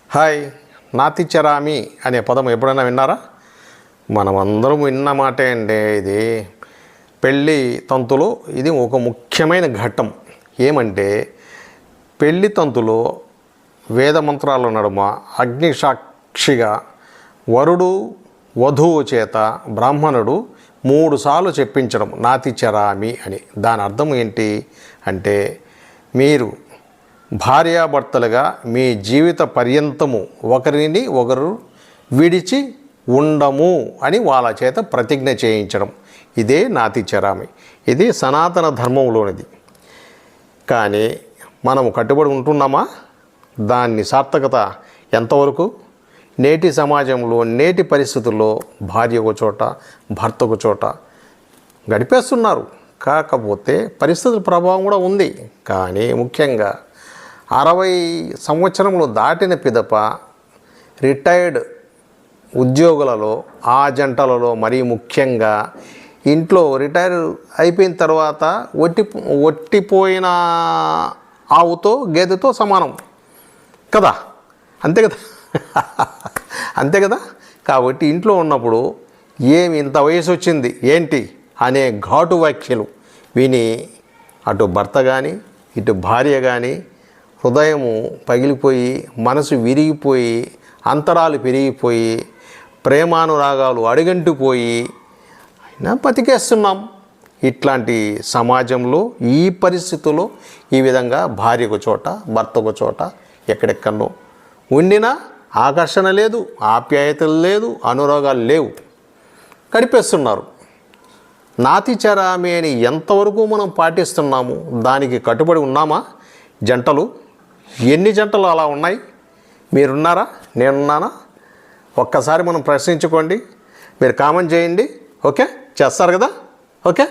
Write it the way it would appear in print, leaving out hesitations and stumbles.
Hi, Nathicharami అనే పదం ఎప్పుడైనా విన్నారా? మనమందరం విన్న మాటే అండి. ఇది పెళ్ళి తంతులో ఇది ఒక ముఖ్యమైన ఘట్టం. ఏమంటే పెళ్ళి తంతులో వేద మంత్రాల నడుమ అగ్నిసాక్షిగా వరుడు వధువు చేత బ్రాహ్మణుడు 3 సార్లు చెప్పించడం నాతిచరామి అని. దాని అర్థం ఏంటి అంటే, మీరు భార్యాభర్తలుగా మీ జీవిత పర్యంతము ఒకరిని ఒకరు విడిచి ఉండము అని వాళ్ళ చేత ప్రతిజ్ఞ చేయించడం. ఇదే నాతిచరామి. ఇది సనాతన ధర్మంలోనిది. కానీ మనము కట్టుబడి ఉంటున్నామా? దాన్ని సార్థకత ఎంతవరకు? నేటి సమాజంలో నేటి పరిస్థితుల్లో భార్య ఒక చోట, భర్త ఒక చోట గడిపేస్తున్నారు. కాకపోతే పరిస్థితుల ప్రభావం కూడా ఉంది. కానీ ముఖ్యంగా 60 సంవత్సరములు దాటిన పిదప రిటైర్డ్ ఉద్యోగులలో, ఆ జంటలలో మరీ ముఖ్యంగా ఇంట్లో రిటైర్ అయిపోయిన తర్వాత ఒట్టిపోయిన ఆవుతో గేదెతో సమానం కదా, అంతే కదా అంతే కదా. కాబట్టి ఇంట్లో ఉన్నప్పుడు ఏమి ఇంత వయసు వచ్చింది ఏంటి అనే ఘాటు వ్యాఖ్యలు విని అటు భర్త కానీ ఇటు భార్య కానీ హృదయము పగిలిపోయి, మనసు విరిగిపోయి, అంతరాలు పెరిగిపోయి, ప్రేమానురాగాలు అడుగంటిపోయి అయినా బతికేస్తున్నాం. ఇట్లాంటి సమాజంలో ఈ పరిస్థితుల్లో ఈ విధంగా భార్యకు చోట, భర్తకు చోట ఎక్కడెక్కడో ఉండినా ఆకర్షణ లేదు, ఆప్యాయతలు లేదు, అనురాగాలు లేవు, గడిపేస్తున్నారు. నాతిచరామి అని ఎంతవరకు మనం పాటిస్తున్నాము? దానికి కట్టుబడి ఉన్నామా? జంటలు ఎన్ని జంటలు అలా ఉన్నాయి? మీరున్నారా? నేనున్నానా? ఒక్కసారి మనం ప్రశ్నించుకోండి. మీరు కామెంట్ చేయండి. ఓకే, చేస్తారు కదా? ఓకే.